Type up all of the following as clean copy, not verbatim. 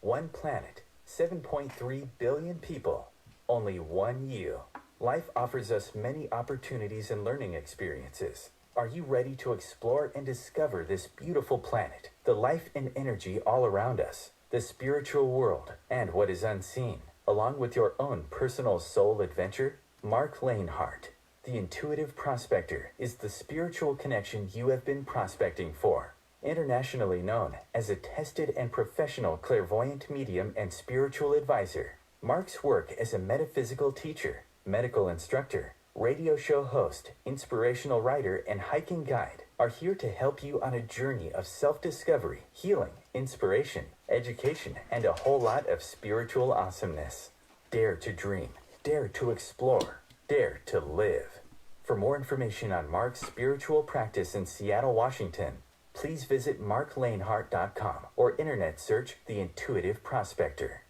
One planet, 7.3 billion people, only one you. Life offers us many opportunities and learning experiences. Are you ready to explore and discover this beautiful planet, the life and energy all around us, the spiritual world, and what is unseen, along with your own personal soul adventure? Marc Lainhart, the Intuitive Prospector, is the spiritual connection you have been prospecting for. Internationally known as a tested and professional clairvoyant medium and spiritual advisor, Marc's work as a metaphysical teacher, medical instructor, radio show host, inspirational writer, and hiking guide are here to help you on a journey of self-discovery, healing, inspiration, education, and a whole lot of spiritual awesomeness. Dare to dream, dare to explore, dare to live. For more information on Marc's spiritual practice in Seattle, Washington, please visit marclainhart.com or internet search The Intuitive Prospector.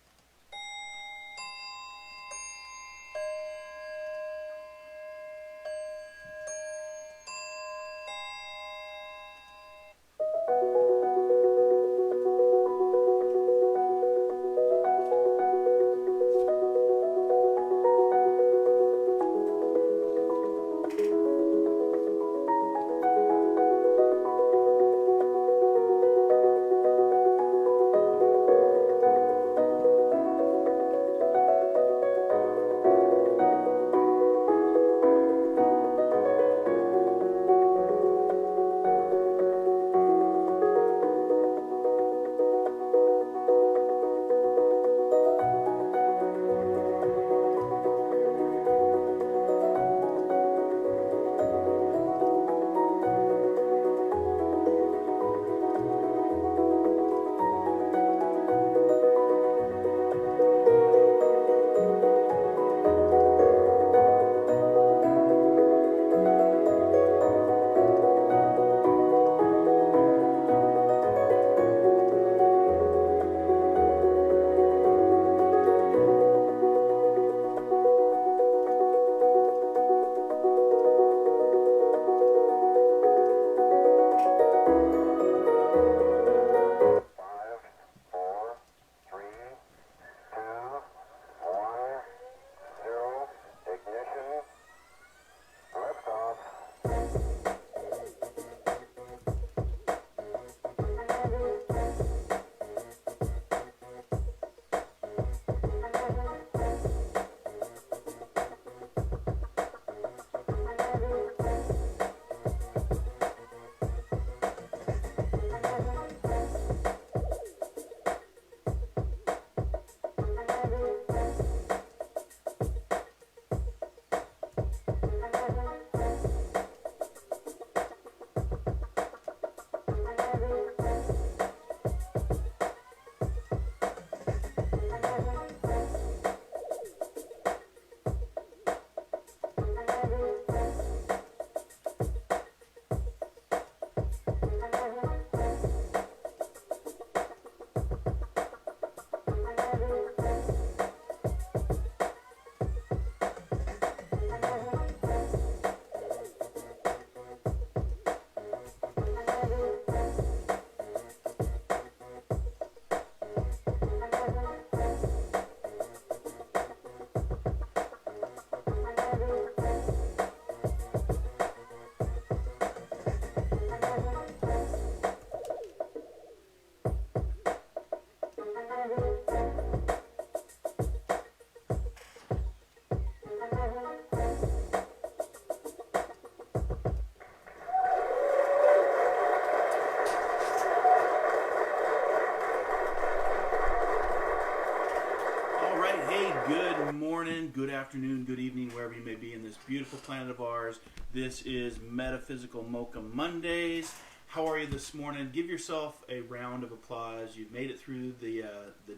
Good morning, good afternoon, good evening, wherever you may be in this beautiful planet of ours. This is Metaphysical Mocha Mondays. How are you this morning? Give yourself a round of applause. You've made it through the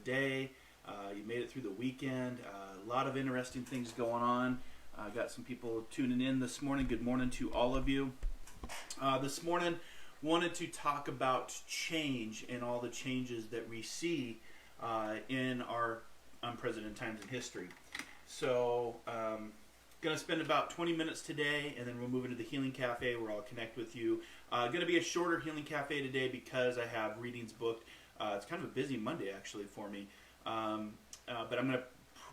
day. You made it through the weekend. A lot of interesting things going on. Got some people tuning in this morning. Good morning to all of you. This morning, wanted to talk about change and all the changes that we see in our unprecedented times in history. So, going to spend about 20 minutes today, and then we'll move into the Healing Cafe where I'll connect with you. Going to be a shorter Healing Cafe today because I have readings booked It's kind of a busy Monday actually for me, but I'm going to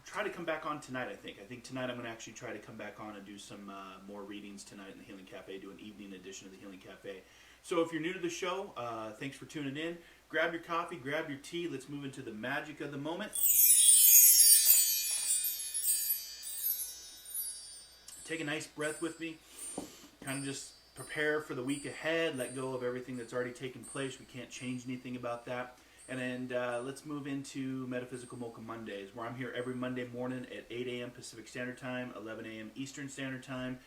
try to come back on tonight. I think tonight I'm going to actually try to come back on and do some more readings tonight in the Healing Cafe, do an evening edition of the Healing Cafe. So if you're new to the show, thanks for tuning in. Grab your coffee, grab your tea. Let's move into the magic of the moment. Take a nice breath with me. Kind of just prepare for the week ahead. Let go of everything that's already taken place. We can't change anything about that. And then let's move into Metaphysical Mocha Mondays, where I'm here every Monday morning at 8 a.m. Pacific Standard Time, 11 a.m. Eastern Standard Time,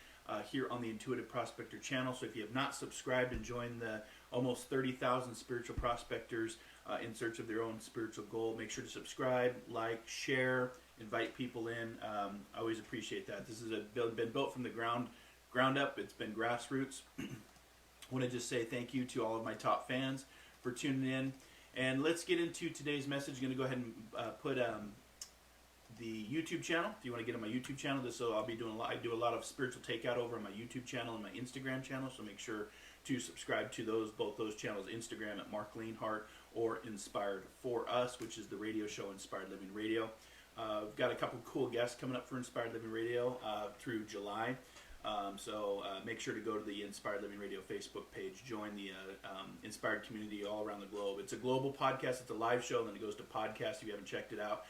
here on the Intuitive Prospector channel. So if you have not subscribed and joined the almost 30,000 spiritual prospectors in search of their own spiritual goal, make sure to subscribe, like, share, invite people in. I always appreciate that. This has been built from the ground up. It's been grassroots. I want to just say thank you to all of my top fans for tuning in. And let's get into today's message. I'm going to go ahead and put the YouTube channel. If you want to get on my YouTube channel, I'll be doing I do a lot of spiritual takeout over on my YouTube channel and my Instagram channel. So make sure to subscribe to both those channels. Instagram at Marc Lainhart, or Inspired for Us, which is the radio show Inspired Living Radio. We've got a couple cool guests coming up for Inspired Living Radio through July. So make sure to go to the Inspired Living Radio Facebook page. Join the Inspired community all around the globe. It's a global podcast. It's a live show, and then it goes to podcast if you haven't checked it out.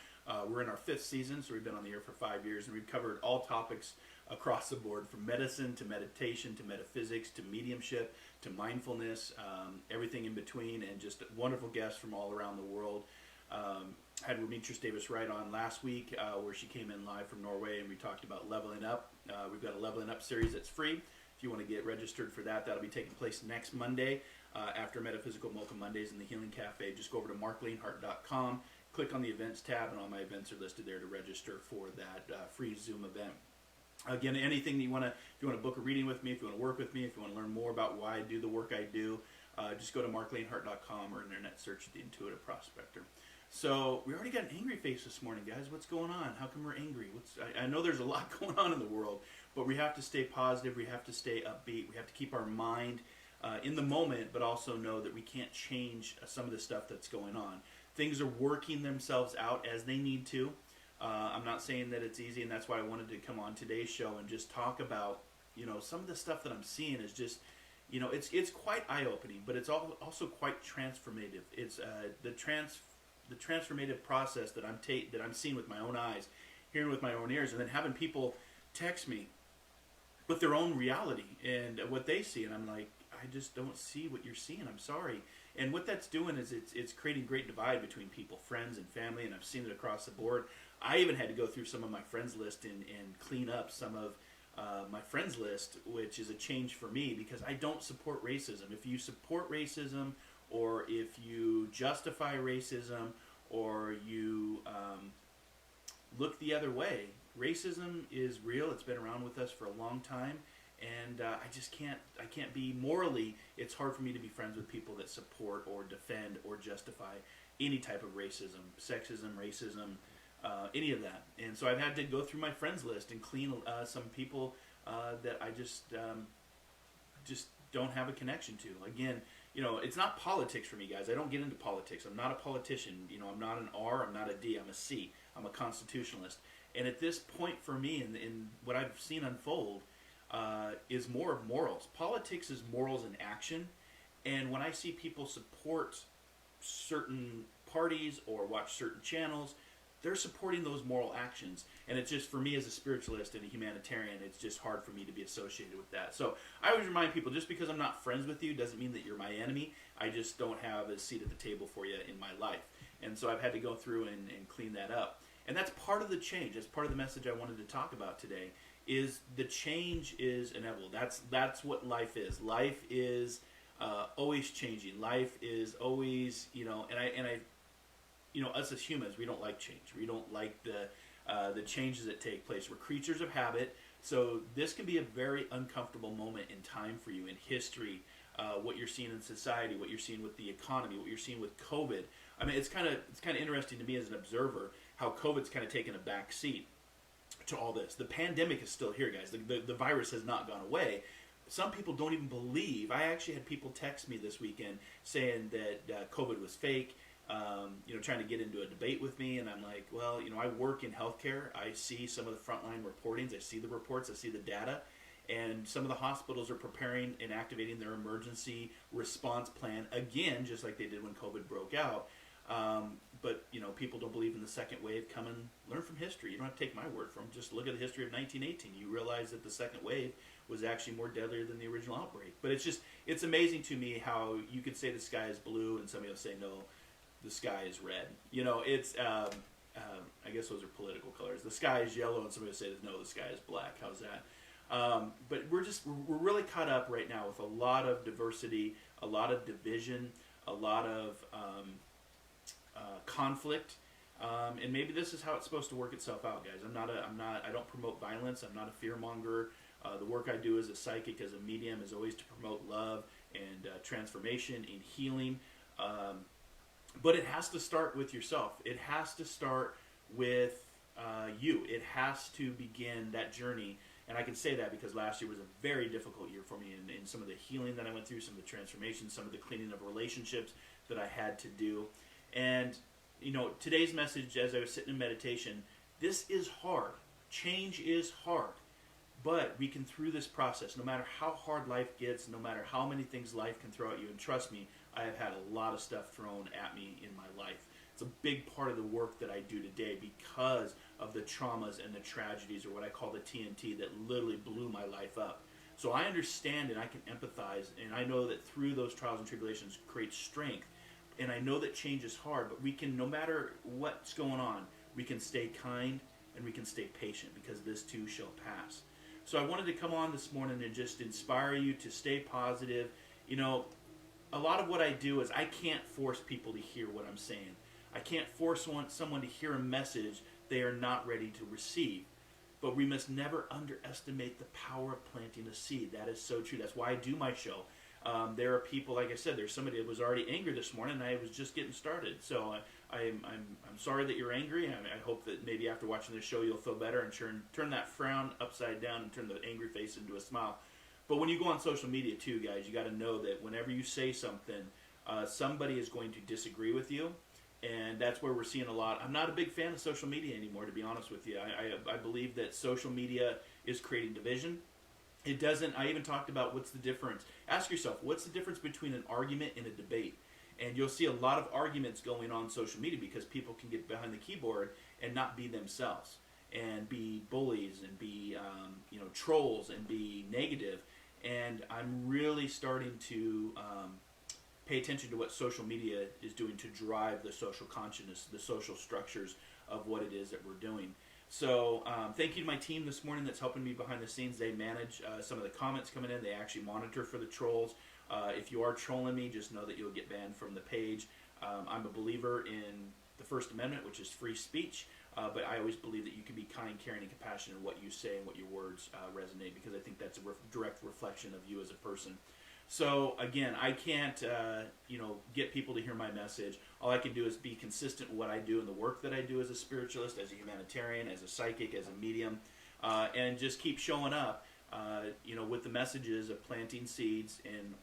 We're in our 5th season, so we've been on the air for 5 years, and we've covered all topics across the board, from medicine to meditation to metaphysics to mediumship to mindfulness, everything in between, and just wonderful guests from all around the world. Had Ramitra Davis Wright on last week, where she came in live from Norway, and we talked about leveling up. We've got a leveling up series that's free. If you want to get registered for that, that'll be taking place next Monday after Metaphysical Mocha Mondays in the Healing Cafe. Just go over to marclainhart.com, click on the events tab, and all my events are listed there to register for that free Zoom event. Again, anything that if you want to book a reading with me, if you want to work with me, if you want to learn more about why I do the work I do, just go to marclainhart.com or internet search the Intuitive Prospector. So we already got an angry face this morning, guys. What's going on? How come we're angry? I know there's a lot going on in the world, but we have to stay positive. We have to stay upbeat. We have to keep our mind in the moment, but also know that we can't change some of the stuff that's going on. Things are working themselves out as they need to. I'm not saying that it's easy, and that's why I wanted to come on today's show and just talk about, some of the stuff that I'm seeing is just, it's quite eye-opening, but it's also quite transformative. It's the transformative process that I'm seeing with my own eyes, hearing with my own ears, and then having people text me with their own reality and what they see, and I'm like, I just don't see what you're seeing. I'm sorry. And what that's doing is it's creating great divide between people, friends and family, and I've seen it across the board. I even had to go through some of my friends list and clean up some of my friends list, which is a change for me because I don't support racism. If you support racism, or if you justify racism, or you look the other way, racism is real. It's been around with us for a long time, and I can't be morally. It's hard for me to be friends with people that support or defend or justify any type of racism, sexism, racism, any of that. And so I've had to go through my friends list and clean some people that I just don't have a connection to. Again, it's not politics for me, guys. I don't get into politics. I'm not a politician. I'm not an R. I'm not a D. I'm a C. I'm a constitutionalist. And at this point for me, in what I've seen unfold, is more of morals. Politics is morals in action. And when I see people support certain parties or watch certain channels, they're supporting those moral actions. And it's just, for me as a spiritualist and a humanitarian, it's just hard for me to be associated with that. So I always remind people, just because I'm not friends with you doesn't mean that you're my enemy. I just don't have a seat at the table for you in my life. And so I've had to go through and clean that up. And that's part of the change. That's part of the message I wanted to talk about today, is the change is inevitable. That's what life is. Life is always changing. Life is always, us as humans, we don't like change. We don't like the changes that take place. We're creatures of habit, so this can be a very uncomfortable moment in time for you in history. What you're seeing in society, what you're seeing with the economy, what you're seeing with COVID. I mean, it's kind of interesting to me as an observer how COVID's kind of taken a back seat to all this. The pandemic is still here, guys. The virus has not gone away. Some people don't even believe. I actually had people text me this weekend saying that COVID was fake. trying to get into a debate with me. And I'm like, well, I work in healthcare. I see some of the frontline reportings. I see the reports. I see the data. And some of the hospitals are preparing and activating their emergency response plan again, just like they did when COVID broke out. But people don't believe in the second wave. Come and learn from history. You don't have to take my word for them. Just look at the history of 1918. You realize that the second wave was actually more deadlier than the original outbreak. But it's amazing to me how you could say the sky is blue and somebody will say, no, the sky is red. I guess those are political colors. The sky is yellow and somebody will say, no, the sky is black. How's that? But we're really caught up right now with a lot of diversity, a lot of division, a lot of conflict, and maybe this is how it's supposed to work itself out, guys. I don't promote violence. I'm not a fear monger. The work I do as a psychic, as a medium, is always to promote love and transformation and healing. But it has to start with yourself. It has to start with you. It has to begin that journey. And I can say that because last year was a very difficult year for me in some of the healing that I went through, some of the transformation, some of the cleaning of relationships that I had to do. And, today's message, as I was sitting in meditation, this is hard. Change is hard. But we can, through this process, no matter how hard life gets, no matter how many things life can throw at you, and trust me, I have had a lot of stuff thrown at me in my life. It's a big part of the work that I do today because of the traumas and the tragedies, or what I call the TNT, that literally blew my life up. So I understand and I can empathize, and I know that through those trials and tribulations create strength. And I know that change is hard, but we can, no matter what's going on, we can stay kind and we can stay patient, because this too shall pass. So I wanted to come on this morning and just inspire you to stay positive. A lot of what I do is I can't force people to hear what I'm saying. I can't force someone to hear a message they are not ready to receive. But we must never underestimate the power of planting a seed. That is so true. That's why I do my show. There are people, like I said, there's somebody that was already angry this morning, and I was just getting started. So I'm sorry that you're angry. I hope that maybe after watching this show you'll feel better and turn that frown upside down and turn the angry face into a smile. But when you go on social media too, guys, you got to know that whenever you say something, somebody is going to disagree with you. And that's where we're seeing a lot. I'm not a big fan of social media anymore, to be honest with you. I believe that social media is creating division. It doesn't. I even talked about what's the difference. Ask yourself, what's the difference between an argument and a debate? And you'll see a lot of arguments going on social media because people can get behind the keyboard and not be themselves, and be bullies, and be trolls, and be negative. And I'm really starting to pay attention to what social media is doing to drive the social consciousness, the social structures of what it is that we're doing. So thank you to my team this morning that's helping me behind the scenes. They manage some of the comments coming in. They actually monitor for the trolls. If you are trolling me, just know that you'll get banned from the page. I'm a believer in the First Amendment, which is free speech, but I always believe that you can be kind, caring, and compassionate in what you say and what your words resonate, because I think that's a direct reflection of you as a person. So again, I can't get people to hear my message. All I can do is be consistent with what I do and the work that I do as a spiritualist, as a humanitarian, as a psychic, as a medium, and just keep showing up, with the messages of planting seeds. And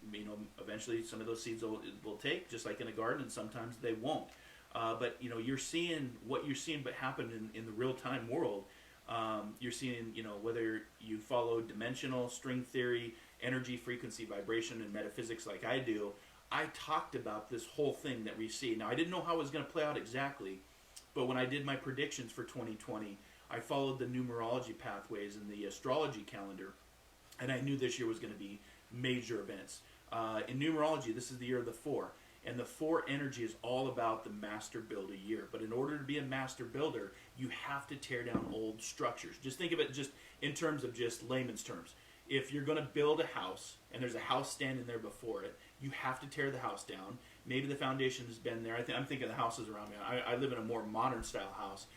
eventually some of those seeds will take, just like in a garden, and sometimes they won't. But you're seeing what you're seeing, but happen in the real time world. You're seeing, whether you follow dimensional string theory, energy, frequency, vibration, and metaphysics like I do, I talked about this whole thing that we see. Now, I didn't know how it was going to play out exactly, but when I did my predictions for 2020, I followed the numerology pathways in the astrology calendar, and I knew this year was going to be major events. In numerology, this is the year of the 4, and the 4 energy is all about the master builder year. But in order to be a master builder, you have to tear down old structures. Just think of it just in terms of just layman's terms. If you're going to build a house and there's a house standing there before it, you have to tear the house down. Maybe the foundation has been there. I'm thinking of the houses around me. I live in a more modern style house,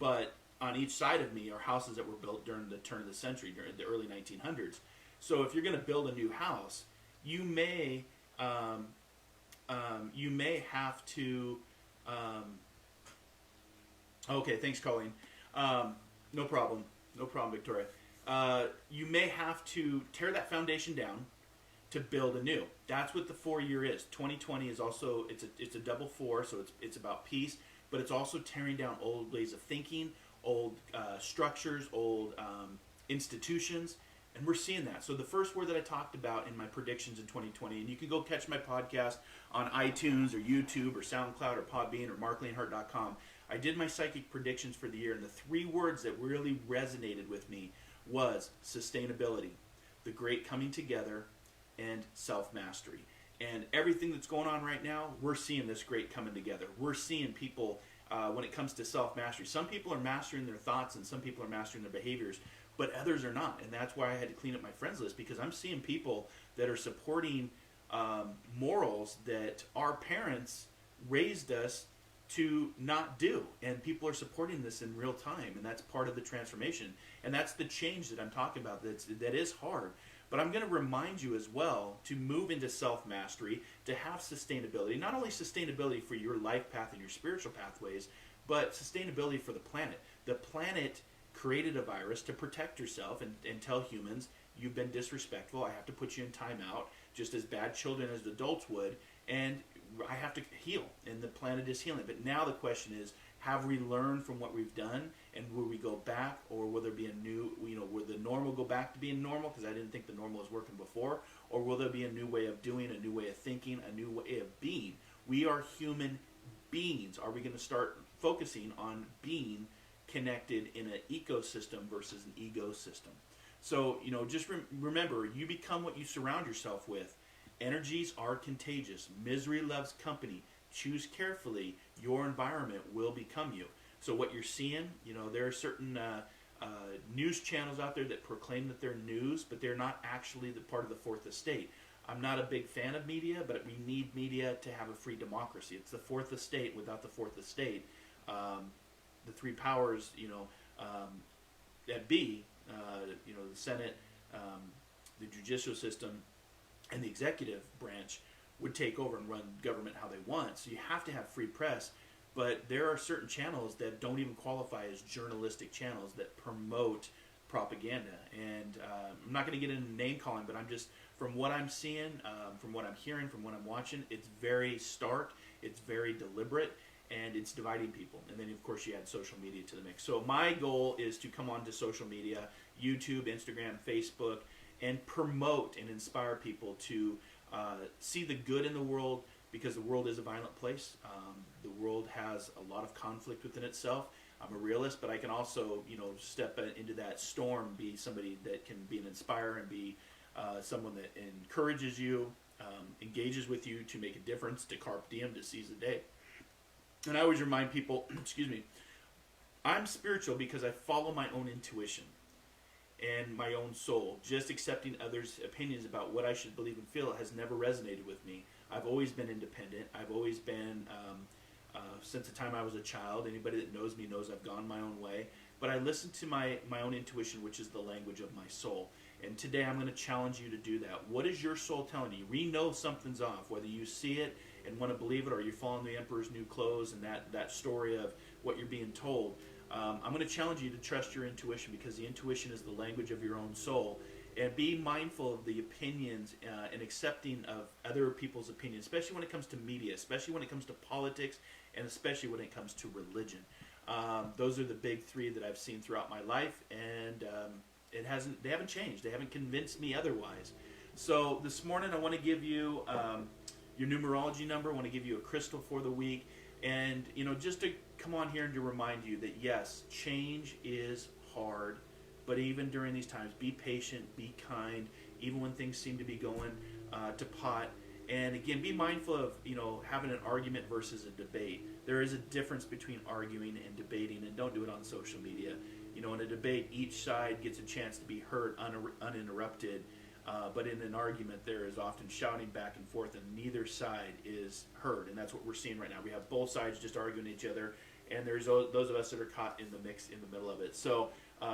but on each side of me are houses that were built during the turn of the century, during the early 1900s. So if you're going to build a new house, you may have to. Okay, thanks, Colleen. No problem, Victoria. You may have to tear that foundation down to build anew. That's what the 4-year is. 2020 is also, it's a double 4, so it's about peace, but it's also tearing down old ways of thinking, old structures, old institutions, and we're seeing that. So the first word that I talked about in my predictions in 2020, and you can go catch my podcast on iTunes or YouTube or SoundCloud or Podbean or marclainhart.com. I did my psychic predictions for the year, and the 3 words that really resonated with me was sustainability, the great coming together, and self-mastery. And everything that's going on right now, we're seeing this great coming together. We're seeing people, when it comes to self-mastery, some people are mastering their thoughts and some people are mastering their behaviors, but others are not. And that's why I had to clean up my friends list, because I'm seeing people that are supporting morals that our parents raised us to not do, and people are supporting this in real time, and that's part of the transformation, and that's the change that I'm talking about. That is hard, but I'm going to remind you as well to move into self-mastery, to have sustainability, not only sustainability for your life path and your spiritual pathways, but sustainability for the planet. The planet created a virus to protect yourself and tell humans, you've been disrespectful, I have to put you in timeout, just as bad children as adults would, and I have to heal, and the planet is healing. But now the question is, have we learned from what we've done, and will we go back, or will there be a new, will the normal go back to being normal, because I didn't think the normal was working before, or will there be a new way of doing, a new way of thinking, a new way of being? We are human beings. Are we going to start focusing on being connected in an ecosystem versus an ego system? So, just remember, you become what you surround yourself with. Energies are contagious. Misery loves company. Choose carefully. Your environment will become you. So what you're seeing, there are certain news channels out there that proclaim that they're news, but they're not actually the part of the fourth estate. I'm not a big fan of media, but we need media to have a free democracy. It's the fourth estate. Without the fourth estate, the 3 powers, that be, the Senate, the judicial system, and the executive branch would take over and run government how they want. So you have to have free press, but there are certain channels that don't even qualify as journalistic channels that promote propaganda. And I'm not going to get into name calling, but I'm just, from what I'm seeing, from what I'm hearing, from what I'm watching, it's very stark, it's very deliberate, and it's dividing people. And then, of course, you add social media to the mix. So my goal is to come onto social media, YouTube, Instagram, Facebook, and promote and inspire people to see the good in the world, because the world is a violent place. The world has a lot of conflict within itself. I'm a realist, but I can also, step into that storm, be somebody that can be an inspirer and be someone that encourages you, engages with you to make a difference, to carpe diem, to seize the day. And I always remind people, excuse me, I'm spiritual because I follow my own intuition and my own soul. Just accepting others' opinions about what I should believe and feel has never resonated with me. I've always been independent. I've always been, since the time I was a child, anybody that knows me knows I've gone my own way. But I listen to my own intuition, which is the language of my soul. And today I'm going to challenge you to do that. What is your soul telling you? We know something's off, whether you see it and want to believe it, or you're following the Emperor's New Clothes and that story of what you're being told. I'm going to challenge you to trust your intuition, because the intuition is the language of your own soul. And be mindful of the opinions and accepting of other people's opinions, especially when it comes to media, especially when it comes to politics, and especially when it comes to religion. Those are the big 3 that I've seen throughout my life, and they haven't changed. They haven't convinced me otherwise. So this morning I want to give you your numerology number. I want to give you a crystal for the week, and just to come on here and to remind you that yes, change is hard, but even during these times, be patient, be kind, even when things seem to be going to pot. And again, be mindful of having an argument versus a debate. There is a difference between arguing and debating, and don't do it on social media. In a debate, each side gets a chance to be heard uninterrupted. But in an argument, there is often shouting back and forth, and neither side is heard. And that's what we're seeing right now. We have both sides just arguing each other, and there's those of us that are caught in the mix in the middle of it. So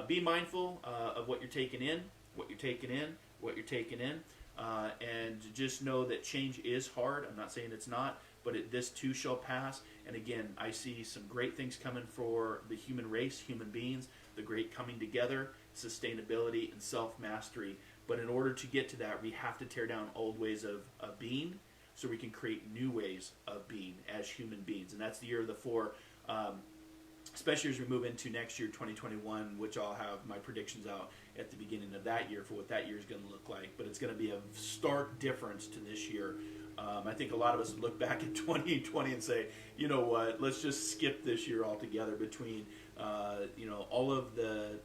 be mindful of what you're taking in, and just know that change is hard. I'm not saying it's not, but this too shall pass. And again, I see some great things coming for the human race, human beings, the great coming together, sustainability, and self-mastery. But in order to get to that, we have to tear down old ways of being so we can create new ways of being as human beings. And that's the year of the four, especially as we move into next year, 2021, which I'll have my predictions out at the beginning of that year for what that year is going to look like. But it's going to be a stark difference to this year. I think a lot of us look back at 2020 and say, you know what, let's just skip this year altogether between, all of the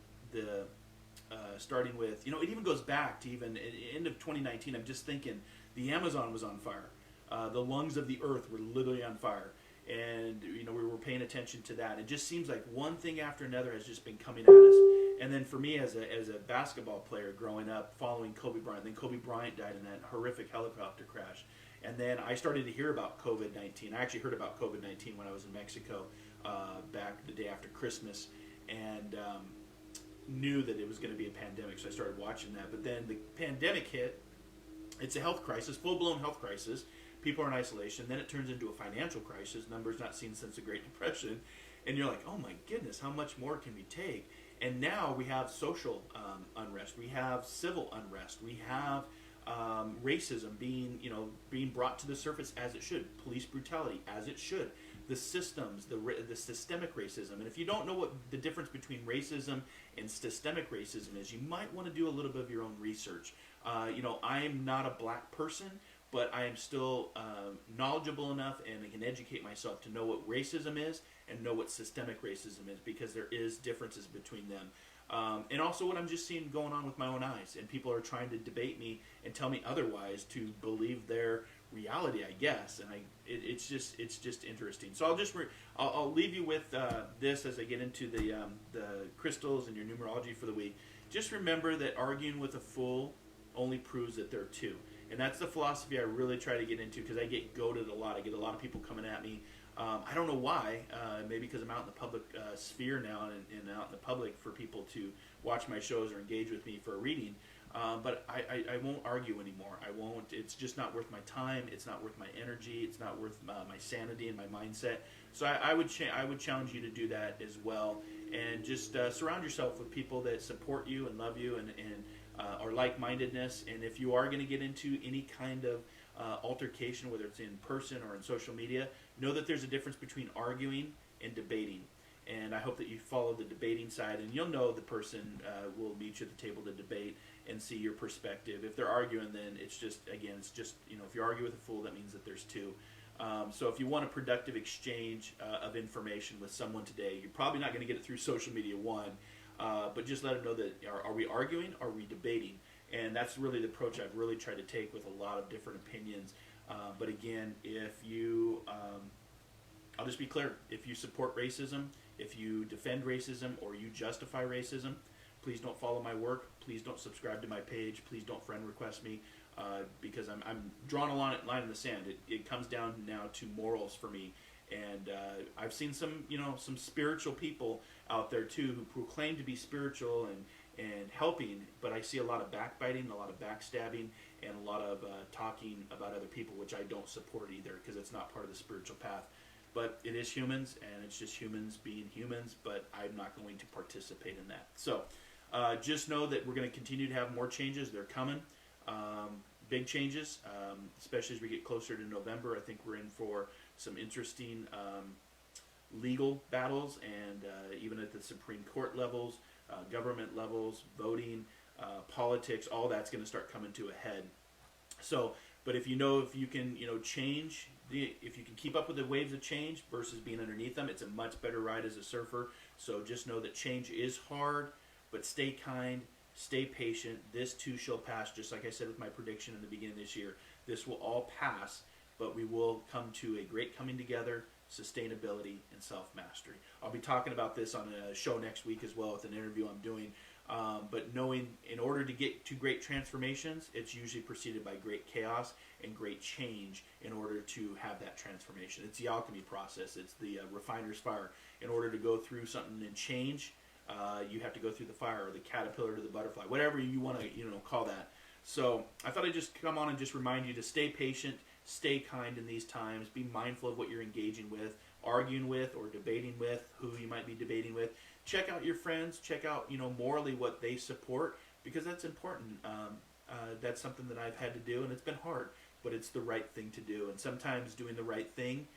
starting with, it even goes back to even end of 2019. I'm just thinking the Amazon was on fire. The lungs of the earth were literally on fire. And, we were paying attention to that. It just seems like one thing after another has just been coming at us. And then for me as a basketball player growing up, following Kobe Bryant, then Kobe Bryant died in that horrific helicopter crash. And then I started to hear about COVID-19. I actually heard about COVID-19 when I was in Mexico back the day after Christmas, and knew that it was going to be a pandemic, so I started watching that. But then the pandemic hit. It's a health crisis, full-blown health crisis. People are in isolation. Then it turns into a financial crisis, numbers not seen since the Great Depression. And you're like, oh my goodness, how much more can we take? And now we have social unrest. We have civil unrest. We have racism being brought to the surface as it should. Police brutality as it should. The systems, the systemic racism. And if you don't know what the difference between racism and systemic racism is, you might want to do a little bit of your own research. I'm not a black person, but I am still knowledgeable enough and can educate myself to know what racism is and know what systemic racism is, because there is differences between them. And also what I'm just seeing going on with my own eyes, and people are trying to debate me and tell me otherwise to believe their reality, I guess. And it's just interesting. So I'll leave you with this as I get into the crystals and your numerology for the week. Just remember that arguing with a fool only proves that they're two. And that's the philosophy I really try to get into, because I get goaded a lot. I get a lot of people coming at me. I don't know why. Maybe because I'm out in the public sphere now and out in the public for people to watch my shows or engage with me for a reading. But I won't argue anymore. I won't. It's just not worth my time. It's not worth my energy. It's not worth my sanity and my mindset. So I would challenge you to do that as well. And just surround yourself with people that support you and love you and are like-mindedness. And if you are going to get into any kind of altercation, whether it's in person or in social media, know that there's a difference between arguing and debating. And I hope that you follow the debating side, and you'll know the person will meet you at the table to debate and see your perspective. If they're arguing, then it's just, if you argue with a fool, that means that there's two. So if you want a productive exchange of information with someone today, you're probably not going to get it through social media, but just let them know that are we arguing or are we debating? And that's really the approach I've really tried to take with a lot of different opinions. But again, if you, I'll just be clear, if you support racism, if you defend racism, or you justify racism, please don't follow my work. Please don't subscribe to my page. Please don't friend request me, because I'm drawing a line in the sand. It comes down now to morals for me. And I've seen some spiritual people out there too who proclaim to be spiritual and helping, but I see a lot of backbiting, a lot of backstabbing, and a lot of talking about other people, which I don't support either, because it's not part of the spiritual path. But it is humans, and it's just humans being humans, but I'm not going to participate in that. So just know that we're going to continue to have more changes. They're coming. Big changes, especially as we get closer to November. I think we're in for some interesting legal battles, and even at the Supreme Court levels, government levels, voting, politics, all that's going to start coming to a head. So, but if you can change, if you can keep up with the waves of change versus being underneath them, it's a much better ride as a surfer. So just know that change is hard, but stay kind, stay patient. This too shall pass, just like I said with my prediction in the beginning of this year. This will all pass, but we will come to a great coming together, sustainability, and self-mastery. I'll be talking about this on a show next week as well with an interview I'm doing. But knowing in order to get to great transformations, it's usually preceded by great chaos and great change in order to have that transformation. It's the alchemy process. It's the refiner's fire. In order to go through something and change, you have to go through the fire, or the caterpillar to the butterfly, whatever you want to call that. So I thought I'd just come on and just remind you to stay patient, stay kind in these times, be mindful of what you're engaging with, arguing with, or debating with, who you might be debating with. Check out your friends, check out morally what they support, because that's important. That's something that I've had to do, and it's been hard, but it's the right thing to do. And sometimes doing the right thing,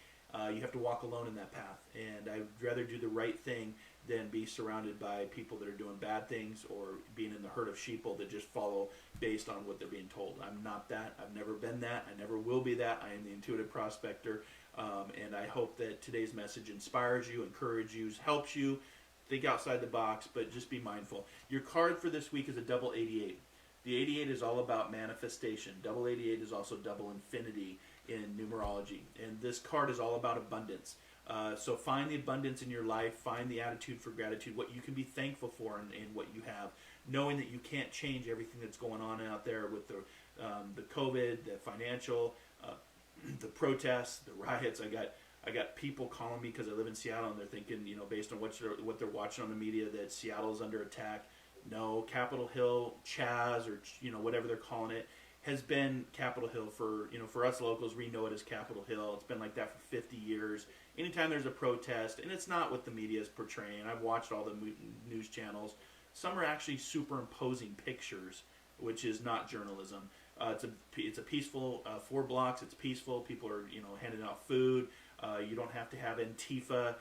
you have to walk alone in that path. And I'd rather do the right thing than be surrounded by people that are doing bad things or being in the herd of sheeple that just follow based on what they're being told. I'm not that. I've never been that. I never will be that. I am the Intuitive Prospector. And I hope that today's message inspires you, encourages you, helps you think outside the box, but just be mindful. Your card for this week is a double 88. The 88 is all about manifestation. Double 88 is also double infinity in numerology. And this card is all about abundance. So find the abundance in your life, find the attitude for gratitude, what you can be thankful for in what you have, knowing that you can't change everything that's going on out there with the COVID, the financial, the protests, the riots. I got people calling me because I live in Seattle, and they're thinking, based on what they're watching on the media, that Seattle's under attack. No, Capitol Hill, Chaz, or whatever they're calling it, has been Capitol Hill for us locals. We know it as Capitol Hill. It's been like that for 50 years. Anytime there's a protest, and it's not what the media is portraying. I've watched all the news channels. Some are actually superimposing pictures, which is not journalism. It's a peaceful 4 blocks. It's peaceful. People are handing out food. You don't have to have Antifa.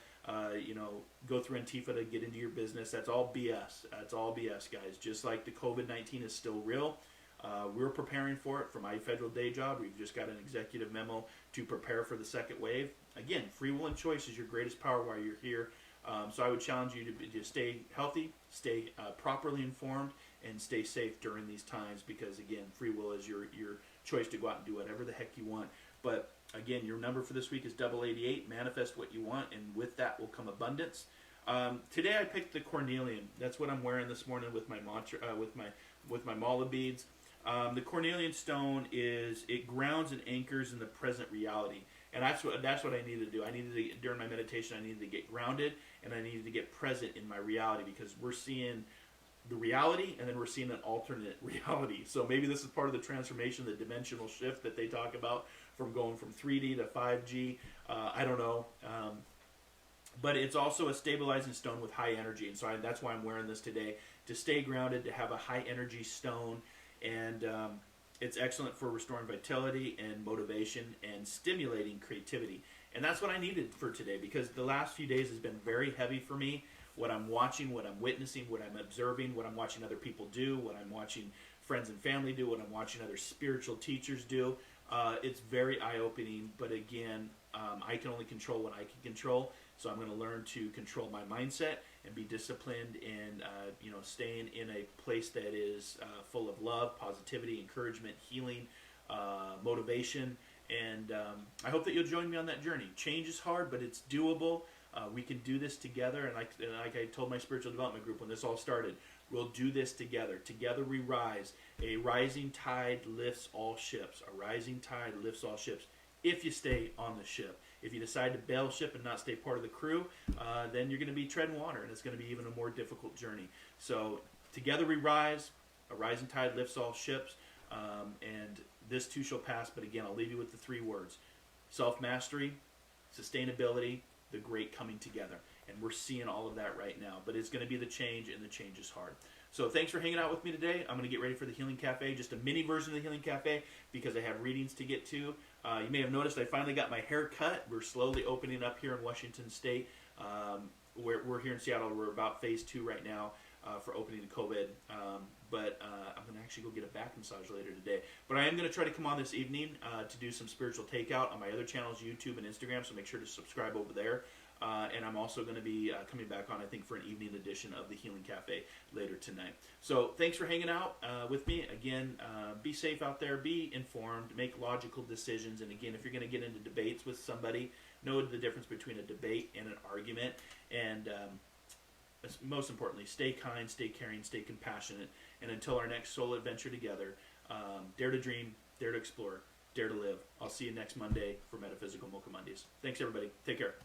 Go through Antifa to get into your business. That's all BS. That's all BS, guys. Just like the COVID-19 is still real. We're preparing for it. For my federal day job, we've just got an executive memo to prepare for the second wave. Again, free will and choice is your greatest power while you're here. So I would challenge you to stay healthy, stay properly informed, and stay safe during these times, because, again, free will is your choice to go out and do whatever the heck you want. But, again, your number for this week is double 88. Manifest what you want, and with that will come abundance. Today I picked the cornelian. That's what I'm wearing this morning with my mantra, with my mala beads. The cornelian stone it grounds and anchors in the present reality, and that's what I needed to do. During my meditation, I needed to get grounded, and I needed to get present in my reality, because we're seeing the reality, and then we're seeing an alternate reality. So maybe this is part of the transformation, the dimensional shift that they talk about, from going from 3D to 5G. I don't know. But it's also a stabilizing stone with high energy, and so that's why I'm wearing this today, to stay grounded, to have a high energy stone. And it's excellent for restoring vitality and motivation and stimulating creativity. And that's what I needed for today, because the last few days has been very heavy for me. What I'm watching, what I'm witnessing, what I'm observing, what I'm watching other people do, what I'm watching friends and family do, what I'm watching other spiritual teachers do. It's very eye-opening, but again, I can only control what I can control. So I'm going to learn to control my mindset and be disciplined, and staying in a place that is full of love, positivity, encouragement, healing, motivation. And I hope that you'll join me on that journey. Change is hard, but it's doable. We can do this together. And like I told my spiritual development group when this all started, we'll do this together. Together we rise. A rising tide lifts all ships. A rising tide lifts all ships. If you stay on the ship. If you decide to bail ship and not stay part of the crew, then you're going to be treading water, and it's going to be even a more difficult journey. So together we rise. A rising tide lifts all ships, and this too shall pass. But again, I'll leave you with the 3 words: self-mastery, sustainability, the great coming together. And we're seeing all of that right now. But it's going to be the change, and the change is hard. So thanks for hanging out with me today. I'm going to get ready for the Healing Cafe, just a mini version of the Healing Cafe, because I have readings to get to. You may have noticed I finally got my hair cut. We're slowly opening up here in Washington State. We're here in Seattle. We're about phase 2 right now for opening the COVID. But I'm going to actually go get a back massage later today. But I am going to try to come on this evening to do some spiritual takeout on my other channels, YouTube and Instagram, so make sure to subscribe over there. And I'm also going to be coming back on, I think, for an evening edition of the Healing Cafe later tonight. So thanks for hanging out with me. Again, be safe out there. Be informed. Make logical decisions. And again, if you're going to get into debates with somebody, know the difference between a debate and an argument. And most importantly, stay kind, stay caring, stay compassionate. And until our next soul adventure together, dare to dream, dare to explore, dare to live. I'll see you next Monday for Metaphysical Mocha Mondays. Thanks, everybody. Take care.